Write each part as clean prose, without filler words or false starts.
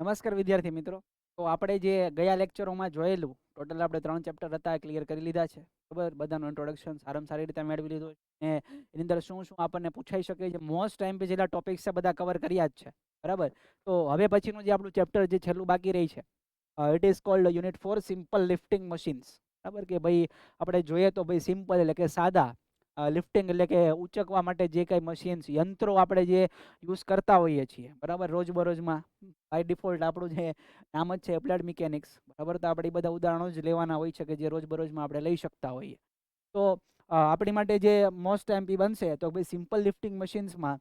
નમસ્કાર વિદ્યાર્થી મિત્રો. તો આપણે જે ગયા લેક્ચરોમાં જોયેલું ટોટલ આપણે 3 ચેપ્ટર હતા ક્લિયર કરી લીધા છે. બરાબર, બધાનું ઇન્ટ્રોડક્શન સારામાં સારી રીતે મેળવી લીધું છે. એની અંદર શું શું આપણને પૂછાઈ શકે છે, મોસ્ટ ટાઈમ પે જેટલા ટોપિક્સ છે બધા કવર કર્યા જ છે. બરાબર, તો હવે પછીનું જે આપણું ચેપ્ટર જે છેલ્લું બાકી રહી છે, it is cold unit 4 simple lifting machines. બરાબર, કે ભાઈ આપણે જોઈએ તો ભાઈ સિમ્પલ એટલે કે સાદા લિફ્ટિંગ એટલે કે ઉચકવા માટે જે કંઈ મશીન્સ યંત્રો આપણે જે યુઝ કરતા હોઈએ છીએ. બરાબર, રોજબરોજમાં બાય ડિફોલ્ટ આપણું જે નામ જ છે એપ્લાઇડ મિકેનિક્સ. બરાબર, તો આપણે બધા ઉદાહરણો જ લેવાના હોય છે કે જે રોજબરોજમાં આપણે લઈ શકતા હોઈએ. તો આપણી માટે જે મોસ્ટ એમપી બનશે તો ભાઈ સિમ્પલ લિફ્ટિંગ મશીન્સમાં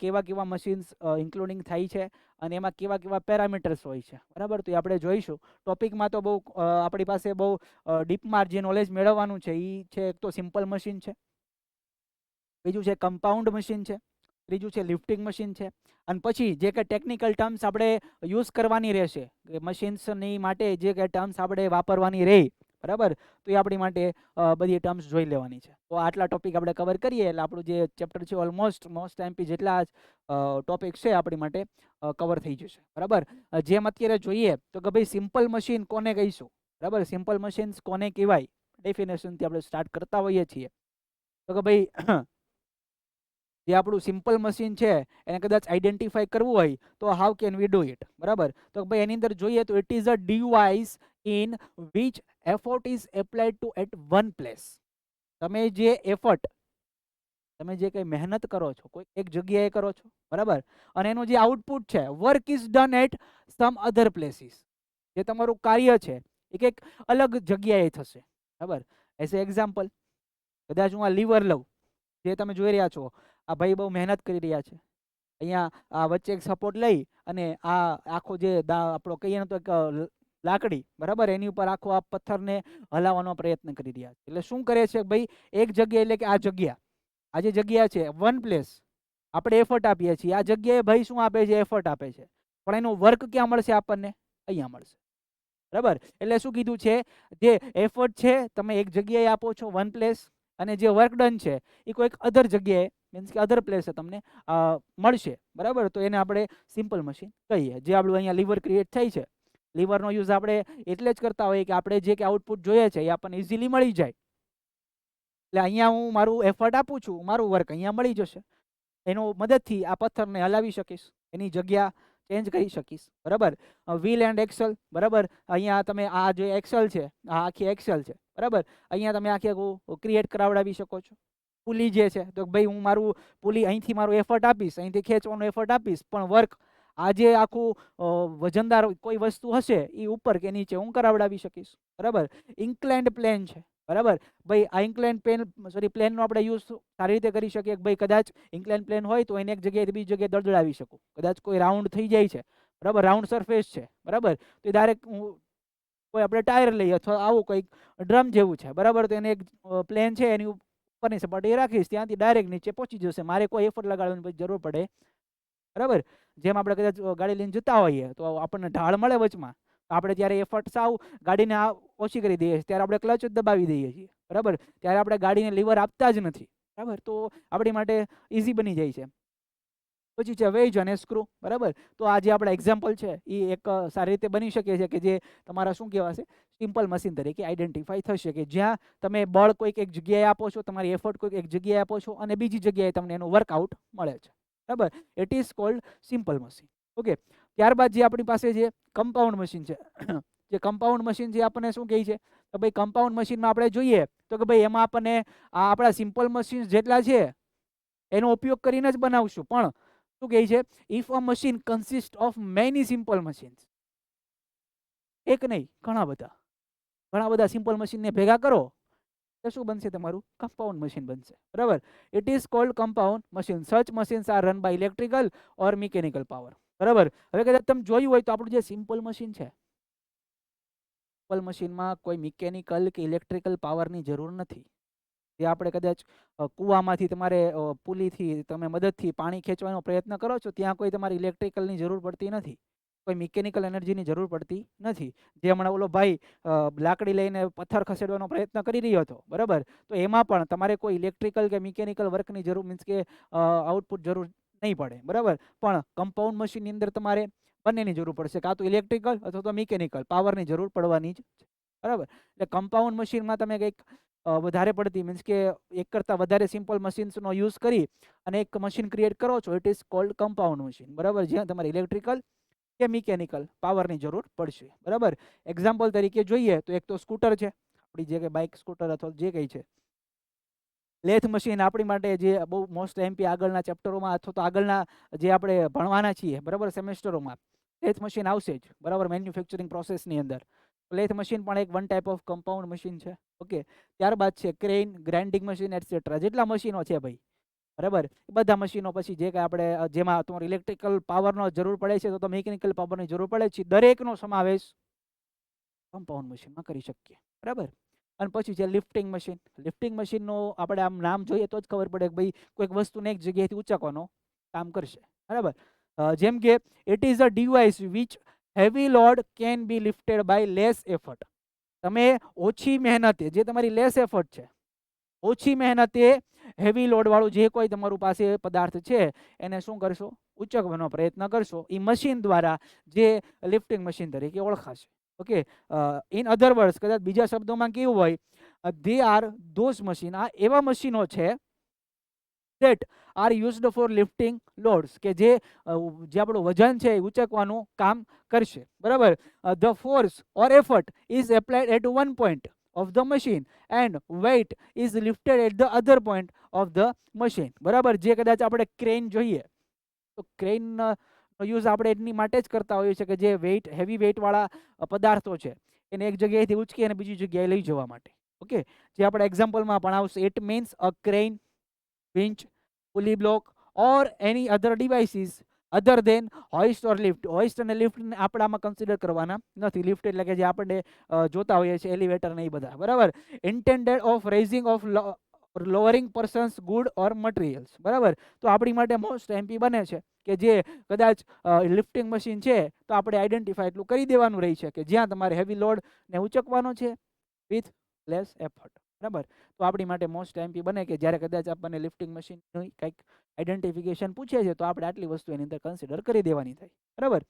કેવા કેવા મશીન્સ ઇન્ક્લુડિંગ થાય છે અને એમાં કેવા કેવા પેરામીટર્સ હોય છે. બરાબર, તો એ આપણે જોઈશું. ટોપિકમાં તો બહુ આપણી પાસે બહુ ડીપમાં જે નોલેજ મેળવવાનું છે એ છે, એક તો સિમ્પલ મશીન છે, બીજું છે કમ્પાઉન્ડ મશીન છે, ત્રીજું છે લિફ્ટિંગ મશીન છે, અને પછી જે કંઈ ટેકનિકલ ટર્મ્સ આપણે યુઝ કરવાની રહેશે મશીન્સની માટે, જે કંઈ ટર્મ્સ આપણે વાપરવાની રહે. બરાબર, તો એ આપણી માટે બધી ટર્મ્સ જોઈ લેવાની છે. તો આટલા ટોપિક આપણે કવર કરીએ એટલે આપણું જે ચેપ્ટર છે ઓલમોસ્ટ મોસ્ટ એમપી જેટલા ટોપિક છે આપણી માટે કવર થઈ જશે. બરાબર, જેમ અત્યારે જોઈએ તો કે ભાઈ સિમ્પલ મશીન કોને કહીશું. બરાબર, સિમ્પલ મશીન્સ કોને કહેવાય, ડેફિનેશનથી આપણે સ્ટાર્ટ કરતા હોઈએ છીએ. તો કે ભાઈ જે આપણું સિમ્પલ મશીન છે એને કદાચ આઈડેન્ટિફાઈ કરવું હોય તો how can we do it. બરાબર, તો ભાઈ એની અંદર જોઈએ તો it is a device in which effort is applied to at one place. તમે જે એફર્ટ, તમે જે કંઈ મહેનત કરો છો કોઈ એક જગ્યાએ કરો છો. બરાબર, અને એનું જે આઉટપુટ છે work is done at some other places. જે તમારું કાર્ય છે એ કંઈક અલગ જગ્યાએ થશે. બરાબર, એઝ એ એક્ઝામ્પલ કદાચ હું આ લીવર લઉં, જે તમે જોઈ રહ્યા છો આ ભાઈ બહુ મહેનત કરી રહ્યા છે. અહીંયા આ વચ્ચે એક સપોર્ટ લઈ અને આ આખો જે આપણો કહીએ ને તો એક લાકડી, બરાબર, એની ઉપર આખો આ પથ્થરને હલાવવાનો પ્રયત્ન કરી રહ્યા છે. એટલે શું કરે છે ભાઈ, એક જગ્યા એટલે કે આ જગ્યા, આ જે જગ્યા છે વન પ્લેસ, આપણે એફર્ટ આપીએ છીએ. આ જગ્યાએ ભાઈ શું આપે છે, એફર્ટ આપે છે, પણ એનું વર્ક ક્યાં મળશે આપણને, અહીંયા મળશે. બરાબર, એટલે શું કીધું છે, જે એફર્ટ છે તમે એક જગ્યાએ આપો છો વન પ્લેસ, અને જે વર્ક ડન છે એ કોઈક અધર જગ્યાએ મીન્સ કે અધર પ્લેસે તમને મળશે. બરાબર, તો એને આપણે સિમ્પલ મશીન કહીએ. જે આપણું અહીંયા લીવર ક્રિએટ થાય છે, લીવરનો યુઝ આપણે એટલે જ કરતા હોઈએ કે આપણે જે કે આઉટપુટ જોઈએ છે એ આપણને ઇઝીલી મળી જાય. એટલે અહીંયા હું મારું એફર્ટ આપું છું, મારું વર્ક અહીંયા મળી જશે. એનો મદદથી આ પથ્થરને હલાવી શકીશ, એની જગ્યા ચેન્જ કરી શકીશ. બરાબર, વ્હીલ એન્ડ એક્સલ. બરાબર, અહીંયા તમે આ જે એક્સલ છે આ આખી એક્સલ છે. બરાબર, અહીંયા તમે આખી આખું ક્રિએટ કરાવડાવી શકો છો. પુલી જે છે તો ભાઈ હું મારું પુલી અહીંથી મારું એફર્ટ આપીશ, અહીંથી ખેંચવાનો એફર્ટ આપીશ, પણ વર્ક આ જે આખું વજનદાર કોઈ વસ્તુ હશે એ ઉપર કે નીચે હું કરાવડાવી શકીશ. બરાબર, ઇન્ક્લાઇન્ડ પ્લેન છે. બરાબર, ભાઈ આ ઇન્ક્લાઇન્ડ પ્લેનનો આપણે યુઝ સારી રીતે કરી શકીએ. ભાઈ કદાચ ઇન્ક્લાઇન પ્લેન હોય તો એને એક જગ્યાએથી બીજી જગ્યાએ દળદળાવી શકું. કદાચ કોઈ રાઉન્ડ થઈ જાય છે, બરાબર, રાઉન્ડ સરફેસ છે, બરાબર, તો ડાયરેક્ટ હું કોઈ આપણે ટાયર લઈએ અથવા આવું કંઈક ડ્રમ જેવું છે. બરાબર, તો એને એક પ્લેન છે એની ઉપરની સપાટી રાખીશ, ત્યાંથી ડાયરેક્ટ નીચે પહોંચી જશે, મારે કોઈ એફર્ટ લગાડવાની જરૂર પડે. બરાબર, જેમ આપણે કદાચ ગાડી લઈને જતા હોઈએ તો આપણને ઢાળ મળે વચમાં, તો આપણે ત્યારે એફર્ટ સાવ ગાડીને ઓછી કરી દઈએ છીએ, ત્યારે આપણે ક્લચ જ દબાવી દઈએ છીએ. બરાબર, ત્યારે આપણે ગાડીને લીવર આપતા જ નથી. બરાબર, તો આપણી માટે ઇઝી બની જાય છે. પછી છે વેજ અને સ્ક્રૂ. બરાબર, તો આ જે આપણા એક્ઝામ્પલ છે એ એક સારી રીતે બની શકે છે કે જે તમારા શું કહેવાશે સિમ્પલ મશીન તરીકે આઈડેન્ટિફાઈ થશે, કે જ્યાં તમે બળ કોઈક એક જગ્યાએ આપો છો, તમારી એફર્ટ કોઈક એક જગ્યાએ આપો છો અને બીજી જગ્યાએ તમને એનું વર્કઆઉટ મળે છે. બરાબર, it is cold simple machine. Okay, ત્યારબાદ જે આપણી પાસે જે કમ્પાઉન્ડ મશીન છે, જે કમ્પાઉન્ડ મશીન જે આપણને શું કહે છે તો ભાઈ કમ્પાઉન્ડ મશીનમાં આપણે જોઈએ તો કે ભાઈ એમાં આપણને આ આપણા સિમ્પલ મશીન જેટલા છે એનો ઉપયોગ કરીને જ બનાવશું. પણ શું કહે છે, if a machine consist of many simple machines, એક નહીં ઘણા બધા સિમ્પલ મશીનને ભેગા કરો તો શું બનશે, તમારું કમ્પાઉન્ડ મશીન બનશે. બરાબર, it is called compound machine. Such machines are run by electrical or mechanical power. બરાબર, હવે કદાચ તમે જોયું હોય તો આપણું જે સિમ્પલ મશીન છે, સિમ્પલ મશીનમાં કોઈ મિકેનિકલ કે ઇલેક્ટ્રિકલ પાવરની જરૂર નથી. જે આપણે કદાચ કૂવામાંથી તમારે પુલીથી તમે મદદથી પાણી ખેંચવાનો પ્રયત્ન કરો છો, ત્યાં કોઈ તમારી ઇલેક્ટ્રિકલની જરૂર પડતી નથી, કોઈ મિકેનિકલ એનર્જીની જરૂર પડતી નથી. જે હમણાં ઓલો ભાઈ લાકડી લઈને પથ્થર ખસેડવાનો પ્રયત્ન કરી રહ્યો હતો, બરાબર, તો એમાં પણ તમારે કોઈ ઇલેક્ટ્રિકલ કે મિકેનિકલ વર્કની જરૂર મીન્સ કે આઉટપુટ જરૂર નહીં પડે. બરાબર, પણ કમ્પાઉન્ડ મશીનની અંદર તમારે બંનેની જરૂર પડશે, કાં તો ઇલેક્ટ્રિકલ અથવા તો મિકેનિકલ પાવરની જરૂર પડવાની જ છે, બરાબર. એટલે કમ્પાઉન્ડ મશીનમાં તમે કંઈક વધારે પડતી મીન્સ કે એક કરતાં વધારે સિમ્પલ મશીન્સનો યુઝ કરી અને એક મશીન ક્રિએટ કરો છો, it is called compound machine, બરાબર. જ્યાં તમારે ઇલેક્ટ્રિકલ કે મિકેનિકલ પાવરની જરૂર પડશે, બરાબર. એક્ઝામ્પલ તરીકે જોઈએ તો એક તો સ્કૂટર છે આપણી, જે કે બાઇક સ્કૂટર અથવા જે કંઈ છે. લેથ મશીન આપણી માટે જે બહુ મોસ્ટ એમપી આગળના ચેપ્ટરોમાં અથવા તો આગળના જે આપણે ભણવાના છીએ, બરાબર, સેમેસ્ટરોમાં લેથ મશીન આવશે જ, બરાબર, મેન્યુફેક્ચરિંગ પ્રોસેસની અંદર. લેથ મશીન પણ એક one type of compound machine છે. ઓકે, ત્યારબાદ છે ક્રેન, ગ્રાઇન્ડિંગ મશીન એટસેટ્રા. જેટલા મશીનો છે ભાઈ, બરાબર, બધા મશીનો પછી જે કંઈ આપણે જેમાં તમારે ઇલેક્ટ્રિકલ પાવરનો જરૂર પડે છે તો મિકેનિકલ પાવરની જરૂર પડે છે, દરેકનો સમાવેશ કમ્પાઉન્ડ મશીનમાં કરી શકીએ, બરાબર. અને પછી છે લિફ્ટિંગ મશીન. લિફ્ટિંગ મશીનનો આપણે આમ નામ જોઈએ તો જ ખબર પડે કે ભાઈ કોઈક વસ્તુને એક જગ્યાએથી ઊંચકવાનું કામ કરશે, બરાબર. જેમ કે it is a device which heavy load can be lifted by less effort. તમે ઓછી મહેનતે, જે તમારી લેસ એફર્ટ છે, ઓછી મહેનતે હેવી લોડવાળું જે કોઈ તમારું પાસે પદાર્થ છે એને શું કરશો, ઉંચકવાનો પ્રયત્ન કરશો. એ મશીન દ્વારા જે લિફ્ટિંગ મશીન તરીકે ઓળખાશે. ઓકે, ઇન અધર વર્ડ્સ, કદાચ બીજા શબ્દોમાં કેવું હોય, ધે આર ધોઝ મશીન, આ એવા મશીનો છે that are used for lifting loads, કે જે આપણું વજન છે એ ઉંચકવાનું કામ કરશે, બરાબર. The force or effort is applied at one point of the machine and weight is lifted at the other point of the machine, બરાબર. જે કદાચ આપણે ક્રેન જોઈએ તો ક્રેન યુઝ આપણે એની માટે જ કરતા હોઈએ છીએ કે જે વેઇટ, હેવી વેઇટવાળા પદાર્થો છે એને એક જગ્યાએથી ઉંચકી અને બીજી જગ્યાએ લઈ જવા માટે. ઓકે, જે આપણે એક્ઝામ્પલમાં પણ આવશે. It means uh crane, winch, pulley block or any other devices other than hoist or lift. હોઇસ્ટ અને લિફ્ટ આપણે આમાં કન્સિડર કરવાના નથી. લિફ્ટ એટલે કે જે આપણે જોતા હોઈએ છીએ એલિવેટર ને એ બધા, બરાબર. Intended of raising of lowering persons good or materials, બરાબર. તો આપણી માટે મોસ્ટ એમપી બને છે કે જે કદાચ લિફ્ટિંગ મશીન છે તો આપણે આઈડેન્ટિફાય એટલું કરી દેવાનું રહી છે કે જ્યાં તમારે હેવી લોડ ને ઉંચકવાનો છે વિથ લેસ એફર્ટ, બરાબર. તો આપણી માટે મોસ્ટ એમપી બને કે જ્યારે કદાચ આપણને લિફ્ટિંગ મશીનની કંઈક આઈડેન્ટિફિકેશન પૂછે છે તો આપણે આટલી વસ્તુ એની અંદર કન્સિડર કરી દેવાની થાય, બરાબર.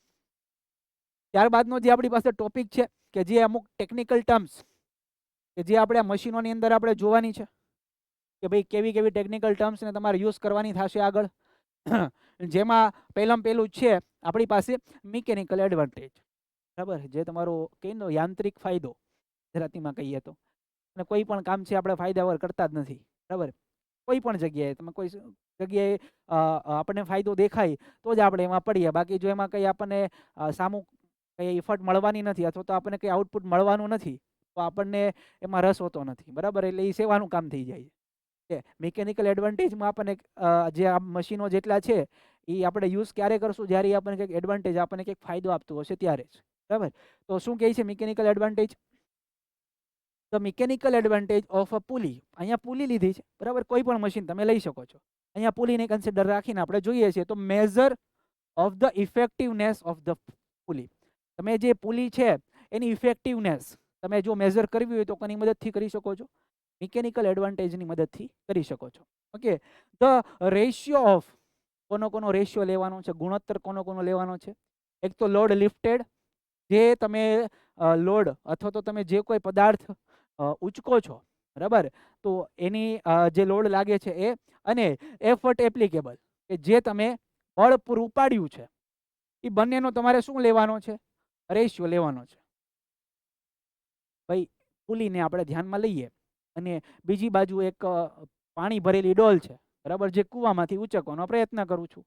ત્યારબાદનો જે આપણી પાસે ટોપિક છે કે જે અમુક ટેકનિકલ ટર્મ્સ કે જે આપણે આ મશીનોની અંદર આપણે જોવાની છે કે ભાઈ કેવી કેવી ટેકનિકલ ટર્મ્સને તમારે યુઝ કરવાની થશે આગળ. જેમાં પહેલું છે આપણી પાસે મિકેનિકલ એડવાન્ટેજ, બરાબર. જે તમારો કહીને યાંત્રિક ફાયદો ગુજરાતીમાં કહીએ તો. અને કોઈ પણ કામ છે આપણે ફાયદા વગર કરતા જ નથી, બરાબર. કોઈ પણ જગ્યાએ તમે કોઈ જગ્યાએ આપણને ફાયદો દેખાય તો જ આપણે એમાં પડીએ, બાકી જો એમાં કંઈ આપણને સામું કંઈ ઇફર્ટ મળવાની નથી અથવા તો આપણને કંઈ આઉટપુટ મળવાનું નથી તો આપણને એમાં રસ હોતો નથી, બરાબર. એટલે એ સેવાનું કામ થઈ જાય છે. મિકેનિકલ એડવાન્ટેજમાં આપણને જે આ મશીનો જેટલા છે એ આપણે યુઝ ક્યારે કરશું, જ્યારે આપણને કંઈક એડવાન્ટેજ, આપણને કંઈક ફાયદો આપતું હશે ત્યારે જ, બરાબર. તો શું કહે છે mechanical advantage? The mechanical advantage of a pulley. અહીંયા પુલી લીધી છે, બરાબર. કોઈ પણ મશીન તમે લઈ શકો છો. અહીંયા પુલીને કન્સિડર રાખીને આપણે જોઈએ છીએ તો measure of the effectiveness of the pulley. તમે જે પુલી છે એની ઇફેક્ટિવનેસ તમે જો મેઝર કરવી હોય તો કોની મદદથી કરી શકો છો? મિકેનિકલ એડવાન્ટેજની મદદથી કરી શકો છો. ઓકે, ધ રેશિયો ઓફ, કોનો રેશિયો લેવાનો છે, ગુણોત્તર કોનો લેવાનો છે? એક તો લોડ લિફ્ટેડ, જે તમે લોડ અથવા તો તમે જે કોઈ પદાર્થ ઉચકો છો, બરાબર, તો એની જે લોડ લાગે છે એ, અને એફર્ટ એપ્લિકેબલ, કે જે તમે બળ પૂરું પાડ્યું છે, એ બંનેનો તમારે શું લેવાનો છે? રેશિયો લેવાનો છે. ભાઈ પુલીને આપણે ધ્યાનમાં લઈએ અને બીજી બાજુ એક પાણી ભરેલી ડોલ છે, બરાબર, જે કૂવામાંથી ઉંચકવાનો પ્રયત્ન કરું છું.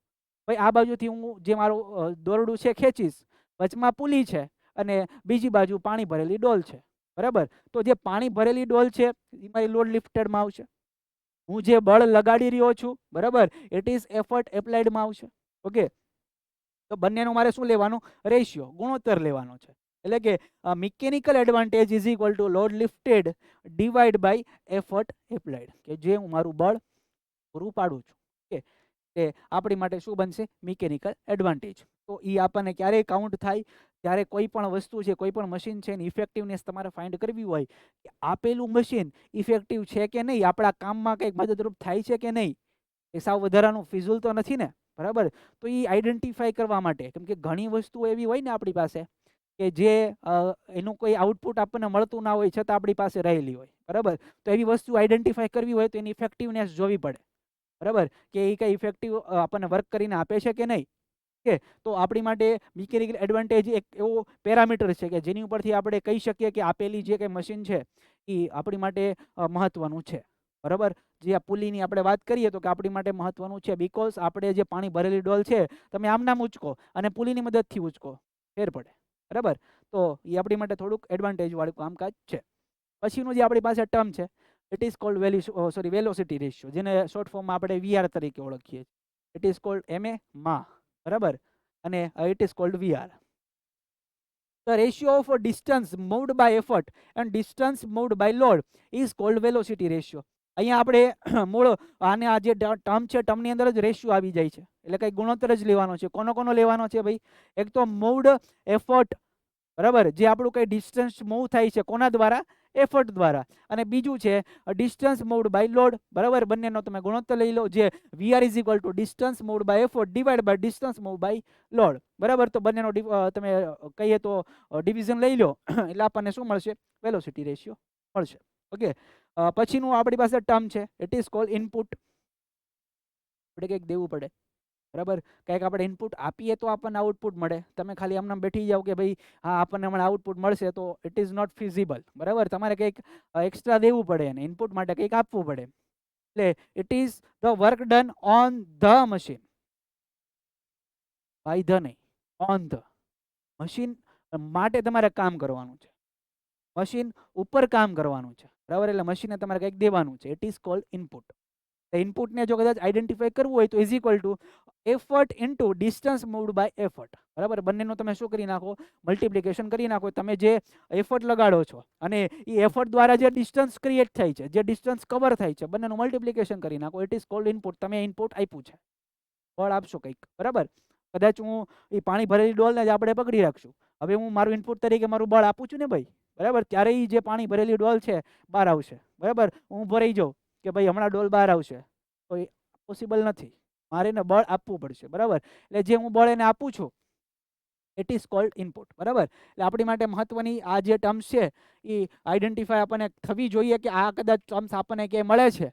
ભાઈ આ બાજુથી હું જે મારું દોરડું છે ખેંચીશ, વચમાં પુલી છે અને બીજી બાજુ પાણી ભરેલી ડોલ છે, બરાબર. તો જે પાણી ભરેલી ડોલ છે એ મારી લોડ લિફ્ટેડમાં આવશે. હું જે બળ લગાડી રહ્યો છું, બરાબર, ઇટ ઇઝ એફર્ટ એપ્લાઇડમાં આવશે. ઓકે, તો બંનેનો મારે શું લેવાનું? રેશિયો, ગુણોત્તર લેવાનો છે. એટલે કે mechanical advantage is equal to load lifted divide by effort applied, કે જે હું મારું બળ પૂરું પાડું છું. ઓકે, એ આપણી માટે શું બનશે? Mechanical advantage. તો એ આપણને ક્યારેય કાઉન્ટ થાય ત્યારે કોઈ પણ વસ્તુ છે, કોઈ પણ મશીન છે એની ઇફેક્ટિવનેસ તમારે ફાઇન્ડ કરવી હોય કે આપેલું મશીન ઇફેક્ટિવ છે કે નહીં, આપણા કામમાં કંઈક મદદરૂપ થાય છે કે નહીં, એ સાવ વધારાનું ફિઝુલ તો નથી ને, બરાબર. તો એ આઈડેન્ટિફાઈ કરવા માટે, કેમ કે ઘણી વસ્તુઓ એવી હોય ને આપણી પાસે કે જે એનું કોઈ આઉટપુટ આપણને મળતું ના હોય છતાં આપણી પાસે રહેલી હોય, બરાબર. તો એવી વસ્તુ આઈડેન્ટિફાઈ કરવી હોય તો એની ઇફેક્ટિવનેસ જોવી પડે, બરાબર, કે એ કંઈ ઇફેક્ટિવ આપણને વર્ક કરીને આપે છે કે નહીં. કે તો આપણી માટે મિકેનિકલ એડવાન્ટેજ એક એવો પેરામીટર છે કે જેની ઉપરથી આપણે કહી શકીએ કે આપેલી જે કંઈ મશીન છે એ આપણી માટે મહત્વનું છે, બરાબર. જે આ પુલીની આપણે વાત કરીએ તો કે આપણી માટે મહત્વનું છે, બિકોઝ આપણે જે પાણી ભરેલી ડોલ છે તમે આમ નામ ઉચકો અને પુલીની મદદથી ઉચકો, ફેર પડે, બરાબર. તો એ આપણી માટે થોડુંક એડવાન્ટેજ વાળું કામકાજ છે. પછીનું જે આપણી પાસે ટર્મ છે, it is cold velocity ratio, જેને શોર્ટ ફોર્મમાં આપણે વીઆર તરીકે ઓળખીએ. ઇટ ઇઝ કોલ્ડ માં, બરાબર, અને it is cold VR. The ratio of a distance moved by effort and distance moved by load is called velocity ratio. અહીંયા આપણે મૂળ આને આ જે ટર્મ છે ટર્મની અંદર જ રેશિયો આવી જાય છે, એટલે કંઈ ગુણોત્તર જ લેવાનો છે. કોનો લેવાનો છે ભાઈ? એક તો મૂવ્ડ એફર્ટ, બરાબર, જે આપણું કંઈ ડિસ્ટન્સ મૂવ થાય છે કોના દ્વારા? એફર્ટ દ્વારા. અને બીજું છે ડિસ્ટન્સ મૂવ્ડ બાય લોડ, બરાબર. બંનેનો તમે ગુણોત્તર લઈ લો, જે VR is equal to distance moved by effort divide by distance move by load, બરાબર. તો બંનેનો તમે કહીએ તો ડિવિઝન લઈ લો એટલે આપણને શું મળશે? વેલોસિટી રેશિયો મળશે. ઓકે. પછીનું આપણી પાસે ટર્મ છે, ઇટ ઇઝ કોલ્ડ ઇનપુટ. આપણે કંઈક દેવું પડે, બરાબર. કંઈક આપણે ઇનપુટ આપીએ તો આપણને આઉટપુટ મળે. તમે ખાલી આમને બેઠી જાઓ કે ભાઈ હા આપણને હમણાં આઉટપુટ મળશે, તો ઇટ ઇઝ નોટ ફિઝિબલ, બરાબર. તમારે કંઈક એક્સ્ટ્રા દેવું પડે અને ઇનપુટ માટે કંઈક આપવું પડે. એટલે it is the work done on the machine, by the નહીં, ઓન ધ મશીન માટે તમારે કામ કરવાનું છે, મશીન ઉપર કામ કરવાનું છે, બરાબર. એટલે મશીનને તમારે કંઈક દેવાનું છે. It is called input. ઇનપુટને જો કદાચ આઈડેન્ટિફાઈ કરવું હોય તો is equal to effort into distance moved by effort, બરાબર. બંનેનો તમે શું કરી નાખો? મલ્ટિપ્લિકેશન કરી નાખો. તમે જે એફર્ટ લગાડો છો અને એ એફર્ટ દ્વારા જે ડિસ્ટન્સ ક્રિએટ થાય છે, જે ડિસ્ટન્સ કવર થાય છે, બંનેનું મલ્ટિપ્લિકેશન કરી નાખો. It is called input. તમે ઇનપુટ આપ્યું છે, બળ આપશો કંઈક, બરાબર. કદાચ હું એ પાણી ભરેલી ડોલને જ આપણે પકડી રાખશું. હવે હું મારું ઇનપુટ તરીકે મારું બળ આપું છું ને ભાઈ, બરાબર. ત્યારે એ જે પાણી ભરેલી ડોલ છે બહાર આવશે, બરાબર. હું ઊભો રહી જાઉં કે ભાઈ હમણાં ડોલ બહાર આવશે, તો એ પોસિબલ નથી. મારે એને બળ આપવું પડશે, બરાબર. એટલે જે હું બળ એને આપું છું ઇટ ઇઝ કોલ્ડ ઇનપુટ, બરાબર. એટલે આપણી માટે મહત્વની આ જે ટર્મ્સ છે એ આઈડેન્ટિફાય આપણને થવી જોઈએ કે આ કદાચ ટર્મ્સ આપણને ક્યાંય મળે છે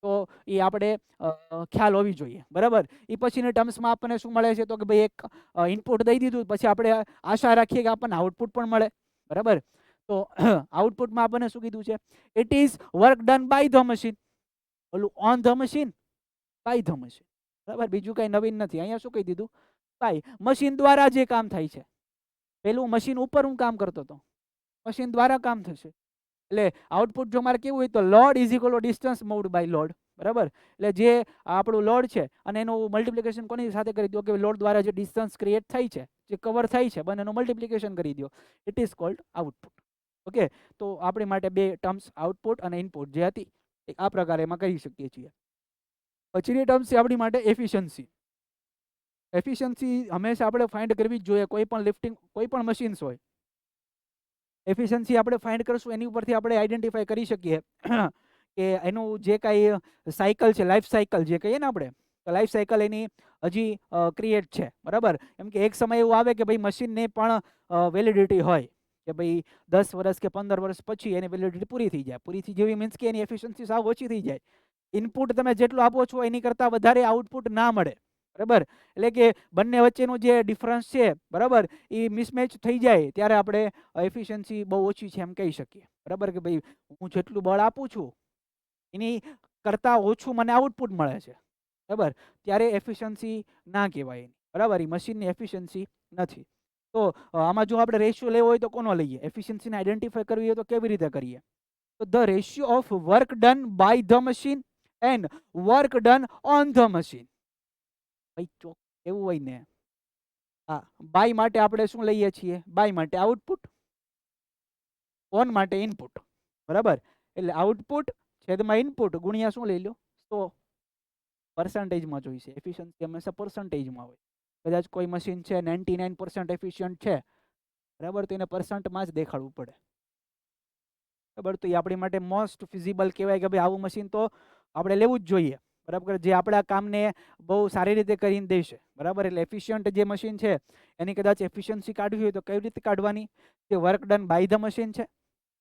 તો એ આપણે ખ્યાલ હોવી જોઈએ, બરાબર. એ પછીની ટર્મ્સમાં આપણને શું મળે છે તો કે ભાઈ એક ઇનપુટ દઈ દીધું, પછી આપણે આશા રાખીએ કે આપણને આઉટપુટ પણ મળે, બરાબર. તો આઉટપુટમાં આપણને શું કીધું છે? It is work done by the machine, ઓલું on the machine, by the machine, બરાબર. બીજું કંઈ નવીન નથી. અહીંયા શું કહી દીધું? બાય મશીન દ્વારા જે કામ થાય છે. પેલું મશીન ઉપર હું કામ કરતો હતો, મશીન દ્વારા કામ થશે. એટલે આઉટપુટ જો મારે કેવું હોય તો load is equal to distance moved by load, બરાબર. એટલે જે આપણું લોડ છે અને એનું મલ્ટિપ્લિકેશન કોની સાથે કરી દો કે લોડ દ્વારા જે ડિસ્ટન્સ ક્રિએટ થાય છે, જે કવર થાય છે, બંનેનું મલ્ટિપ્લિકેશન કરી દો. It is cold output. Okay. તો આપણી માટે બે ટર્મ્સ આઉટપુટ અને ઇનપુટ જે હતી આ પ્રકારે એમાં કહી શકીએ છીએ. પછીની ટર્મ્સ છે આપણી માટે એફિશિયન્સી. એફિશિયન્સી હંમેશા આપણે ફાઇન્ડ કરવી જ જોઈએ. કોઈ પણ લિફ્ટિંગ, કોઈ પણ મશીન્સ હોય, એફિશિયન્સી આપણે ફાઇન્ડ કરશું એની ઉપરથી આપણે આઈડેન્ટિફાઈ કરી શકીએ કે એનું જે કાંઈ સાયકલ છે, લાઈફ સાયકલ જે કહીએ ને આપણે, તો લાઈફ સાયકલ એની હજી ક્રિએટ છે, બરાબર. એમ કે એક સમય એવું આવે કે ભાઈ મશીનને પણ વેલિડિટી હોય કે ભાઈ 10 વર્ષ કે 15 વર્ષ પછી એની વેલિડિટી પૂરી થઈ જાય. પૂરી થઈ જેવી મીન્સ કે એની એફિશિયન્સી સાવ ઓછી થઈ જાય. ઇનપુટ તમે જેટલું આપો છો એની કરતાં વધારે આઉટપુટ ના મળે, બરાબર. એટલે કે બંને વચ્ચેનું જે ડિફરન્સ છે, બરાબર, એ મિસમેચ થઈ જાય ત્યારે આપણે એફિશિયન્સી બહુ ઓછી છે એમ કહી શકીએ, બરાબર. કે ભાઈ હું જેટલું બળ આપું છું એની કરતાં ઓછું મને આઉટપુટ મળે છે, બરાબર. ત્યારે એફિશિયન્સી ના કહેવાય એની, બરાબર. એ મશીનની એફિશિયન્સી નથી. તો આમાં જો આપણે રેશિયો લેવો હોય તો કોનો લઈએ? એફિશિયન્સીને આઈડેન્ટિફાઈ કરવી હોય તો કેવી રીતે કરીએ? તો the ratio of work done by the machine and work done on the machine. ભાઈ એવું હોય ને, હા, બાય માટે આપણે શું લઈએ છીએ? બાય માટે આઉટપુટ, ઓન માટે ઇનપુટ, બરાબર. એટલે આઉટપુટ છેદમાં ઇનપુટ ગુણ્યા શું લઈ લો? 100. પર્સન્ટેજમાં જોઈશે. એફિશિયન્સી હંમેશા પર્સન્ટેજમાં હોય. કદાચ કોઈ મશીન છે 99% એફિશિયન્ટ છે, બરાબર, તો એને પર્સન્ટમાં જ દેખાડવું પડે, બરાબર. તો એ આપણી માટે મોસ્ટ ફિઝિબલ કહેવાય કે ભાઈ આવું મશીન તો આપણે લેવું જ જોઈએ, બરાબર, જે આપણા કામને બહુ સારી રીતે કરીને દેશે. બરાબર, એટલે એફિશિયન્ટ જે મશીન છે એની કદાચ એફિશિયન્સી કાઢવી હોય તો કેવી રીતે કાઢવાની? જે work done by the machine છે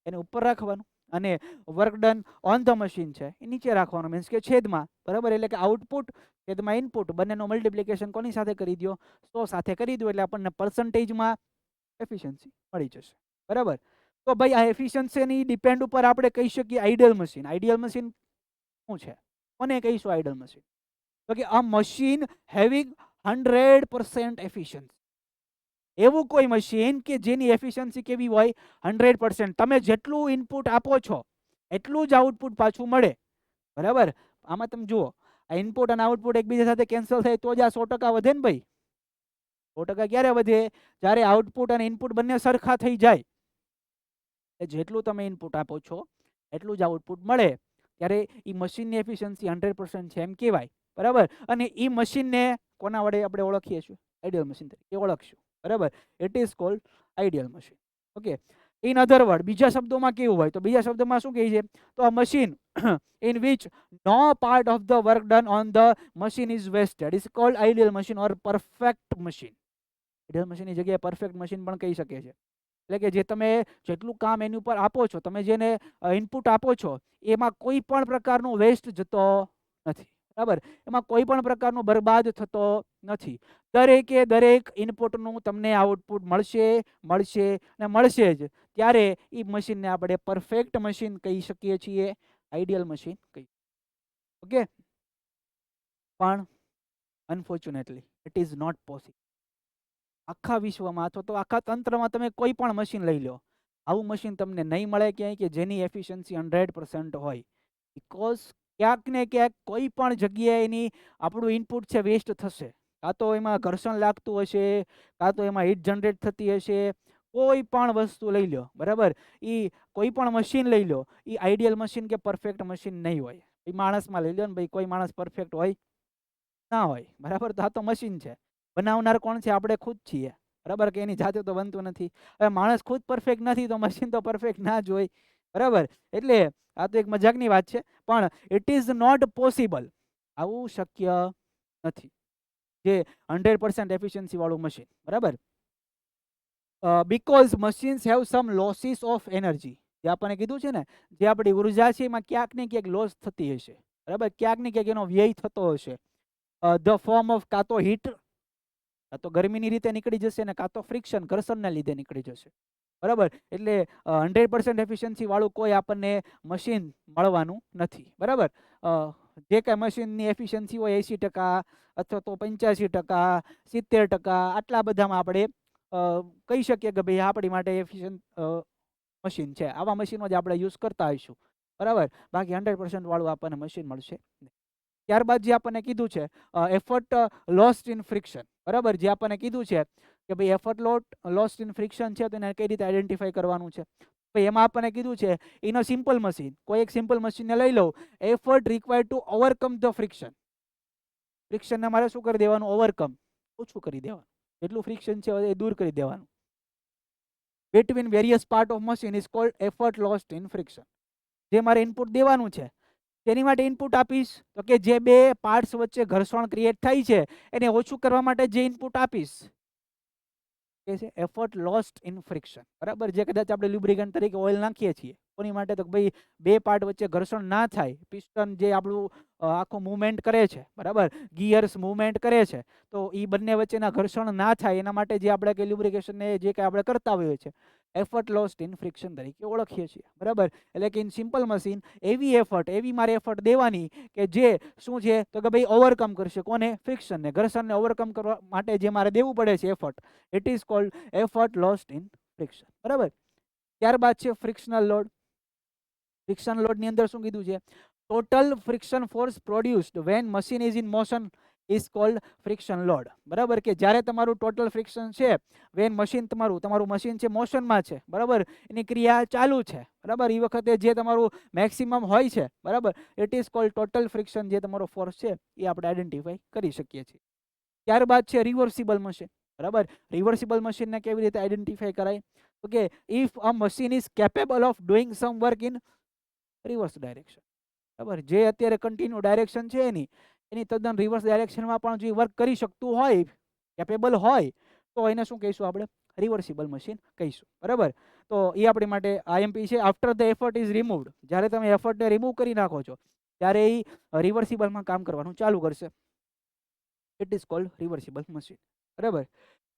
એને ઉપર રાખવાનું, અને work done on the machine છે એ નીચે રાખવાનું, મીન્સ કે છેદમાં. બરાબર, એટલે કે આઉટપુટ છેદમાં ઇનપુટ બંનેનો મલ્ટિપ્લિકેશન કોની સાથે કરી દો? 100 સાથે કરી દો, એટલે આપણને પર્સન્ટેજમાં એફિશિયન્સી મળી જશે. બરાબર, તો ભાઈ આ એફિશિયન્સીની ડિપેન્ડ ઉપર આપણે કહી શકીએ આઈડિયલ મશીન. આઈડિયલ મશીન શું છે? કોને કહીશું આઈડિયલ મશીન? તો કે આ મશીન હેવિંગ 100% એફિશિયન્સી. એવું કોઈ મશીન કે જેની એફિશિયન્સી કેવી હોય? 100%. તમે જેટલું ઇનપુટ આપો છો એટલું જ આઉટપુટ પાછું મળે. બરાબર, આમાં તમે જુઓ, આ ઇનપુટ અને આઉટપુટ એકબીજા સાથે કેન્સલ થાય તો જ આ 100% વધે ને ભાઈ. 100% ક્યારે વધે? જ્યારે આઉટપુટ અને ઇનપુટ બંને સરખા થઈ જાય. જેટલું તમે ઇનપુટ આપો છો એટલું જ આઉટપુટ મળે, ત્યારે એ મશીનની એફિશિયન્સી 100% છે એમ કહેવાય. બરાબર, અને એ મશીનને કોના વડે આપણે ઓળખીએ છીએ? આઈડિયલ મશીન તરીકે ઓળખશું. બરાબર, it is cold ideal machine. Okay, in other word, બીજા શબ્દોમાં કેવું હોય? તો બીજા શબ્દોમાં શું કહે છે? તો આ machine in which no part of the work done on the machine is wasted is called ideal machine or perfect machine. Ideal મશીનની જગ્યાએ પરફેક્ટ મશીન પણ કહી શકે છે. એટલે કે જે તમે જેટલું કામ એની ઉપર આપો છો, તમે જેને ઇનપુટ આપો છો, એમાં કોઈ પણ પ્રકારનો વેસ્ટ જતો નથી. બરાબર, એમાં કોઈ પણ પ્રકારનો બરબાદ થતો નથી. દરેકે દરેક ઇનપુટનું તમને આઉટપુટ મળશે, મળશે ને મળશે જ. ત્યારે એ મશીનને આપણે પરફેક્ટ મશીન કહી શકીએ છીએ, આઈડિયલ મશીન કહી. ઓકે, પણ unfortunately it is not possible. આખા વિશ્વમાં અથવા તો આખા તંત્રમાં તમે કોઈ પણ મશીન લઈ લો, આવું મશીન તમને નહીં મળે ક્યાંય કે જેની એફિશિયન્સી 100% હોય. બિકોઝ ક્યાંક ને ક્યાંક કોઈ પણ જગ્યાએ એની આપણું ઇનપુટ છે વેસ્ટ થશે. કાં તો એમાં ઘર્ષણ લાગતું હશે, કાં તો એમાં હીટ જનરેટ થતી હશે. કોઈ પણ વસ્તુ લઈ લો, બરાબર, એ કોઈ પણ મશીન લઈ લો, એ આઈડિયલ મશીન કે પરફેક્ટ મશીન નહીં હોય. એ માણસમાં લઈ લો ને ભાઈ, કોઈ માણસ પરફેક્ટ હોય ના હોય. બરાબર, તો આ તો મશીન છે. બનાવનાર કોણ છે? આપણે ખુદ છીએ. બરાબર, કે એની જાતે તો બનતું નથી. હવે માણસ ખુદ પરફેક્ટ નથી તો મશીન તો પરફેક્ટ ના જ હોય. બરાબર, એટલે આ તો એક મજાકની વાત છે, પણ ઇટ ઇઝ નોટ પોસિબલ. આવું શક્ય નથી જે 100% એફિશિયન્સી વાળું મશીન. બરાબર, because machines have sum losses of energy. જે આપણને કીધું છે ને, જે આપણી ઉર્જા છે એમાં ક્યાંક ને ક્યાંક લોસ થતી હશે. બરાબર, ક્યાંક ને ક્યાંક એનો વ્યય થતો હશે. ધ ફોર્મ ઓફ કાં તો હીટ, કાં તો ગરમીની રીતે નીકળી જશે, ને કાં તો ફ્રિક્શન, ઘર્ષણના લીધે નીકળી જશે. બરાબર, એટલે 100% એફિશિયન્સી વાળું કોઈ આપણને મશીન મળવાનું નથી. બરાબર, જે કાંઈ મશીનની એફિશિયન્સી હોય 80% અથવા તો 85%, 70%, આટલા બધામાં આપણે કહી શકીએ કે ભાઈ આપણી માટે એફિશિયન્ટ મશીન છે. આવા મશીનો જ આપણે યુઝ કરતા હોઈશું. બરાબર, બાકી 100% વાળું આપણને મશીન મળશે નહીં. ત્યારબાદ જે આપણને કીધું છે એફર્ટ લોસ્ટ ઇન ફ્રિક્શન. બરાબર, જે આપણને કીધું છે કે ભાઈ એફર્ટ લોસ્ટ ઇન ફ્રિક્શન છે તો એને કઈ રીતે આઈડેન્ટિફાઈ કરવાનું છે. ભાઈ એમાં આપણને કીધું છે ઇન અ સિમ્પલ મશીન, કોઈ એક સિમ્પલ મશીનને લઈ લો, effort required to overcome the friction. ફ્રિક્શનને મારે શું કરી દેવાનું? ઓવરકમ, ઓછું કરી દેવાનું. જેટલું ફ્રિક્શન છે એ દૂર કરી દેવાનું. between various part of machine is called effort lost in friction. જે મારે ઇનપુટ દેવાનું છે તેની માટે ઇનપુટ આપીશ તો કે જે બે પાર્ટ્સ વચ્ચે ઘર્ષણ ક્રિએટ થાય છે એને ઓછું કરવા માટે જે ઇનપુટ આપીશ કે છે એફર્ટ લોસ્ટ ઇન ફ્રિક્શન. બરાબર, જે કદાચ આપણે લ્યુબ્રિકન્ટ તરીકે ઓઇલ નાખીએ છીએ કોની માટે? તો ભાઈ બે પાર્ટ વચ્ચે ઘર્ષણ ના થાય. પિસ્ટન જે આપણું આખું મૂવમેન્ટ કરે છે, બરાબર, ગિયર્સ મૂવમેન્ટ કરે છે, તો એ બંને વચ્ચેના ઘર્ષણ ના થાય એના માટે જે આપણે કે લ્યુબ્રિકેશનને જે કંઈ આપણે કરતા હોઈએ છીએ એફર્ટ લોસ્ટ ઇન ફ્રિક્શન તરીકે ઓળખીએ છીએ. બરાબર, એટલે કે ઇન સિમ્પલ મશીન એવી મારે એફર્ટ દેવાની કે જે શું છે તો કે ભાઈ ઓવરકમ કરશે કોને? ફ્રિક્શનને, ઘર્ષણને ઓવરકમ કરવા માટે જે મારે દેવું પડે છે effort, it is cold effort lost in friction. બરાબર, ત્યારબાદ છે ફ્રિક્શનલ લોડ. ફ્રિક્શન લોડની અંદર શું કીધું છે? Total friction force produced when machine is in motion is called friction load. બરાબર, કે જ્યારે તમારું ટોટલ ફ્રિક્શન છે વેન મશીન તમારું મશીન છે મોશનમાં છે, બરાબર, એની ક્રિયા ચાલુ છે, બરાબર, એ વખતે જે તમારું મેક્સિમમ હોય છે, બરાબર, it is cold total friction. જે તમારો ફોર્સ છે એ આપણે આઈડેન્ટિફાઈ કરી શકીએ છીએ. ત્યારબાદ છે રિવર્સિબલ મશીન. બરાબર, રિવર્સિબલ મશીનને કેવી રીતે આઈડેન્ટિફાઈ કરાય? તો કે if a machine is capable of doing some work in reverse direction. બરાબર, જે અત્યારે કન્ટિન્યુ ડાયરેક્શન છે એની તદ્દન રિવર્સ ડાયરેક્શનમાં પણ જે વર્ક કરી શકતું હોય, કેપેબલ હોય, તો એને શું કહીશું આપણે? રિવર્સિબલ મશીન કહીશું. બરાબર, તો એ આપણી માટે આઈએમપી છે. After the effort is removed, જ્યારે તમે એફર્ટને રિમૂવ કરી નાખો છો ત્યારે એ રિવર્સિબલમાં કામ કરવાનું ચાલુ કરશે. It is called reversible machine. બરાબર,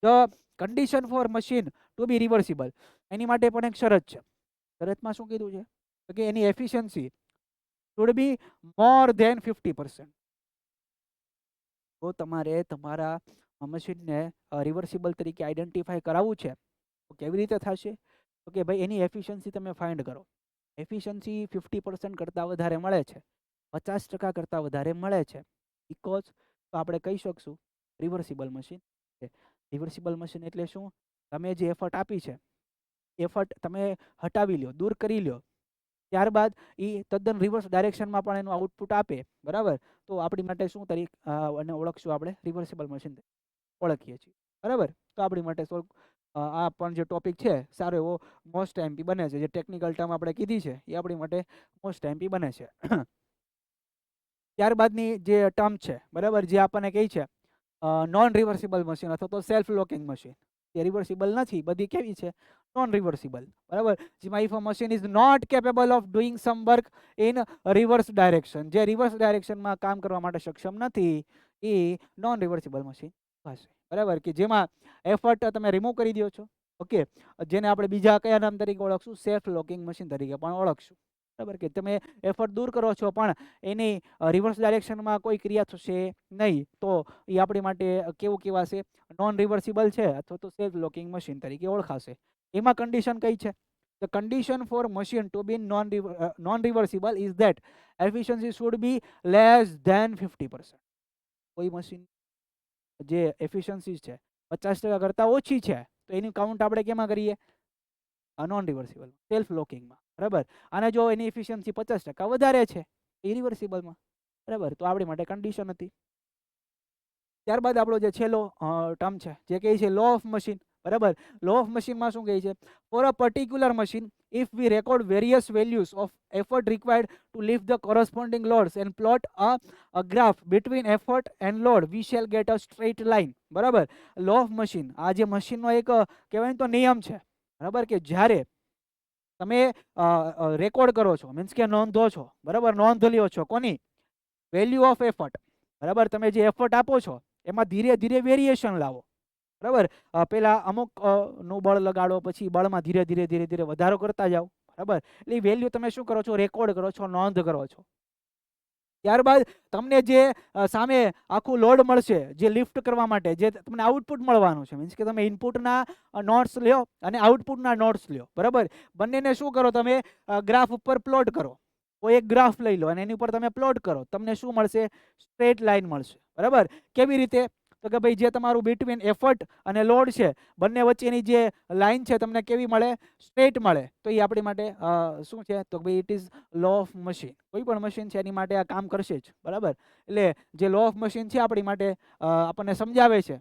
the condition for machine to be reversible, એની માટે પણ એક શરત છે. શરતમાં શું કીધું છે? તો કે એની efficiency should be more than 50%. તો તમારે તમારા મશીનને રિવર્સિબલ તરીકે આઈડેન્ટિફાય કરાવવું છે, તો કેવી રીતે થશે? તો કે ભાઈ એની એફિશિયન્સી તમે ફાઇન્ડ કરો. એફિશિયન્સી 50% કરતાં વધારે મળે છે, 50% કરતાં વધારે મળે છે, બીકોઝ તો આપણે કહી શકશું રિવર્સિબલ મશીન છે. રિવર્સિબલ મશીન એટલે શું? તમે જે એફર્ટ આપી છે, એફર્ટ તમે હટાવી લો, દૂર કરી લો, ત્યારબાદ એ તદ્દન રિવર્સ ડાયરેક્શનમાં પણ એનું આઉટપુટ આપે. બરાબર, તો આપણી માટે શું તરીકે અને ઓળખશું આપણે? રિવર્સિબલ મશીન ઓળખીએ છીએ. બરાબર, તો આપણી માટે આ પણ જે ટોપિક છે સારો એવો મોસ્ટ એમપી બને છે. જે ટેકનિકલ ટર્મ આપણે કીધી છે એ આપણી માટે મોસ્ટ એમપી બને છે. ત્યારબાદની જે ટર્મ છે, બરાબર, જે આપણને કહી છે નોન રિવર્સિબલ મશીન અથવા તો સેલ્ફ લોકિંગ મશીન. એ રિવર્સિબલ નથી, બધી કેવી છે? Non reversible. બરાબર, જેમાં if a machine is not capable of doing some work in reverse direction, જે રિવર્સ ડાયરેક્શનમાં કામ કરવા માટે સક્ષમ નથી, એ નોન રિવર્સિબલ મશીન હશે. બરાબર, કે જેમાં એફર્ટ તમે રિમૂવ કરી દો છો. ઓકે, જેને આપણે બીજા કયા નામ તરીકે ઓળખશું? સેલ્ફ લોકિંગ મશીન તરીકે પણ ઓળખશું. બરાબર, કે તમે એફર્ટ દૂર કરો છો પણ એની રિવર્સ ડાયરેક્શનમાં કોઈ ક્રિયા થશે નહીં, તો એ આપણી માટે કેવું કહેવાશે? નોન રિવર્સિબલ છે અથવા તો સેલ્ફ લોકિંગ મશીન તરીકે ઓળખાશે. એમાં કન્ડિશન કઈ છે? The condition for machine to be non-reversible is that efficiency should be less than 50%. કોઈ મશીન જે એફિશિયન્સી છે 50% કરતાં ઓછી છે, તો એની કાઉન્ટ આપણે કેમાં કરીએ? નોન રિવર્સિબલ, સેલ્ફ લોકિંગમાં. બરાબર, અને જો એની એફિશિયન્સી 50% વધારે છે, ઇરિવર્સિબલમાં. બરાબર, તો આપણી માટે કન્ડિશન હતી. ત્યારબાદ આપણો જે છેલ્લો ટર્મ છે, જે કહે છે લો ઓફ મશીન. બરાબર, લો ઓફ મશીનમાં શું કહે છે? For a particular machine, if V record various values of effort required two lift the corresponding loads and plot a graph between effort end load, we shall get a straight line. બરાબર, લો of machine આ જે મશીનનો એક કહેવાય તો નિયમ છે. બરાબર, કે જ્યારે તમે રેકોર્ડ કરો છો, મીન્સ કે નોંધો છો. બરાબર, નોંધ લ્યો છો કોની? Value of effort. બરાબર, તમે જે એફર્ટ આપો છો એમાં ધીરે ધીરે વેરિએશન લાવો. બરાબર, પેલા અમુક નું બળ લગાડો, પછી બળમાં ધીરે ધીરે ધીરે ધીરે વધારો કરતા જાઓ. બરાબર, એટલે વેલ્યુ તમે શું કરો છો? રેકોર્ડ કરો છો, નોંધ કરો છો. ત્યારબાદ તમને જે સામે આખું લોડ મળશે, જે લિફ્ટ કરવા માટે જે તમને આઉટપુટ મળવાનું છે, મીન્સ કે તમે ઇનપુટના નોટ્સ લ્યો અને આઉટપુટના નોટ્સ લ્યો. બરાબર, બંનેને શું કરો? તમે ગ્રાફ ઉપર પ્લોટ કરો. કોઈ એક ગ્રાફ લઈ લો અને એની ઉપર તમે પ્લોટ કરો, તમને શું મળશે? સ્ટ્રેટ લાઇન મળશે. બરાબર, કેવી રીતે? તો કે ભાઈ જે તમારું બિટવીન એફર્ટ અને લોડ છે, બંને વચ્ચેની જે લાઇન છે તમને કેવી મળે? સ્ટ્રેટ મળે. તો એ આપણી માટે શું છે? તો ભાઈ it is law of machine. કોઈ પણ મશીન છે એની માટે આ કામ કરશે જ. બરાબર, એટલે જે લો ઓફ મશીન છે આપણી માટે આપણને સમજાવે છે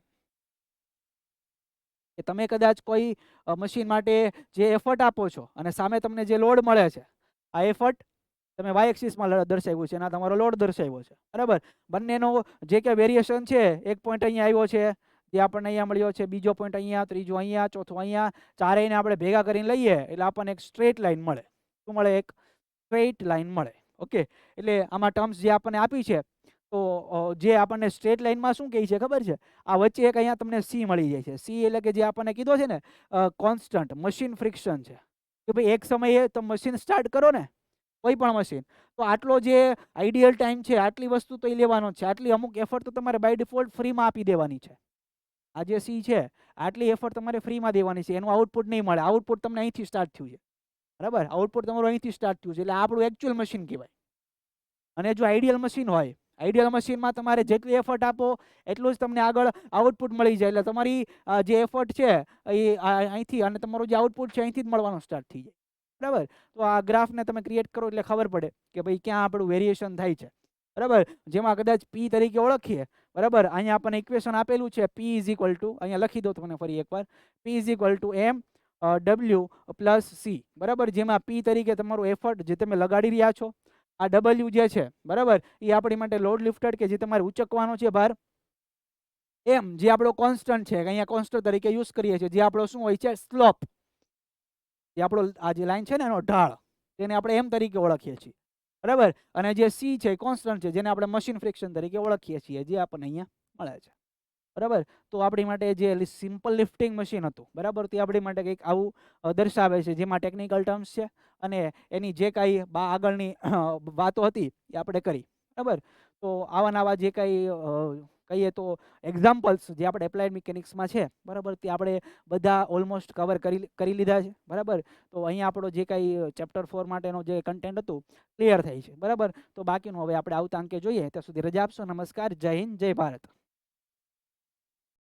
કે તમે કદાચ કોઈ મશીન માટે જે એફર્ટ આપો છો અને સામે તમને જે લોડ મળે છે, આ એફર્ટ તમે વાય એક્સિસમાં દર્શાવ્યું છે અને આ તમારો લોડ દર્શાવ્યો છે. બરાબર, બંનેનો જે કે વેરિએશન છે, એક પોઈન્ટ અહીંયા આવ્યો છે, જે આપણને અહીંયા મળ્યો છે, બીજો પોઈન્ટ અહીંયા, ત્રીજો અહીંયા, ચોથો અહીંયા, ચારેયને આપણે ભેગા કરીને લઈએ એટલે આપણને એક સ્ટ્રેટ લાઇન મળે. શું મળે? એક સ્ટ્રેટ લાઇન મળે. ઓકે, એટલે આમાં ટર્મ્સ જે આપણને આપી છે, તો જે આપણને સ્ટ્રેટ લાઇનમાં શું કહે છે ખબર છે? આ વચ્ચે એક અહીંયા તમને સી મળી જાય છે. સી એટલે કે જે આપણને કીધો છે ને કોન્સ્ટન્ટ મશીન ફ્રિક્શન છે, કે ભાઈ એક સમયે તો મશીન સ્ટાર્ટ કરો ને કોઈ પણ મશીન, તો આટલો જે આઈડિયલ ટાઈમ છે, આટલી વસ્તુ તો એ લેવાનો છે, આટલી અમુક એફર્ટ તો તમારે બાય ડિફોલ્ટ ફ્રીમાં આપી દેવાની છે. આ જે સી છે આટલી એફર્ટ તમારે ફ્રીમાં દેવાની છે, એનું આઉટપુટ નહીં મળે. આઉટપુટ તમને અહીંથી સ્ટાર્ટ થયું છે. બરાબર, આઉટપુટ તમારું અહીંથી સ્ટાર્ટ થયું છે, એટલે આપણું એકચ્યુઅલ મશીન કહેવાય. અને જો આઈડિયલ મશીન હોય, આઈડિયલ મશીનમાં તમારે જેટલી એફર્ટ આપો એટલું જ તમને આગળ આઉટપુટ મળી જાય. એટલે તમારી જે એફર્ટ છે એ અહીંથી અને તમારું જે આઉટપુટ છે અહીંથી જ મળવાનું સ્ટાર્ટ થઈ જાય. બરાબર, તો આ ગ્રાફને તમે ક્રિએટ કરો એટલે ખબર પડે કે ભાઈ ક્યાં આપણું વેરિએશન થાય છે. બરાબર, જેમાં કદાચ પી તરીકે ઓળખીએ. બરાબર, અહીંયા આપણને ઇક્વેશન આપેલું છે, પી ઇઝ ઇક્વલ ટુ, અહીંયા લખી દો તમને ફરી એકવાર, P is equal to M W plus C. બરાબર, જેમાં પી તરીકે તમારું એફર્ટ જે તમે લગાડી રહ્યા છો, આ ડબલ્યુ જે છે બરાબર એ આપણી માટે લોડ લિફ્ટેડ કે જે તમારે ઉચકવાનો છે ભાર, એમ જે આપણો કોન્સ્ટન્ટ છે અહીંયા કોન્સ્ટન્ટ તરીકે યુઝ કરીએ છીએ, જે આપણો શું હોય છે સ્લોપ, જે આપણો આ જે લાઈન છે ને એનો ઢાળ, તેને આપણે એમ તરીકે ઓળખીએ છીએ બરાબર. અને જે સી છે કોન્સ્ટન્ટ છે, જેને આપણે મશીન ફ્રિક્શન તરીકે ઓળખીએ છીએ, જે આપણને અહીંયા મળે છે બરાબર. તો આપણી માટે જે સિમ્પલ લિફ્ટિંગ મશીન હતું બરાબર, તે આપણી માટે કંઈક આવું દર્શાવે છે, જેમાં ટેકનિકલ ટર્મ્સ છે અને એની જે કાંઈ આગળની વાતો હતી એ આપણે કરી બરાબર. તો આવા નવા જે કાંઈ કહીએ તો એક્ઝામ્પલ્સ જે આપણે એપ્લાઇડ મિકેનિક્સમાં છે બરાબર, તે આપણે બધા ઓલમોસ્ટ કવર કરી લીધા છે બરાબર. તો અહીંયા આપણો જે કાંઈ ચેપ્ટર 4 માટેનો જે કન્ટેન્ટ હતું ક્લિયર થાય છે બરાબર. તો બાકીનું હવે આપણે આવતા અંકે જોઈએ. ત્યાં સુધી રજા આપશો. નમસ્કાર, જય હિન્દ, જય ભારત.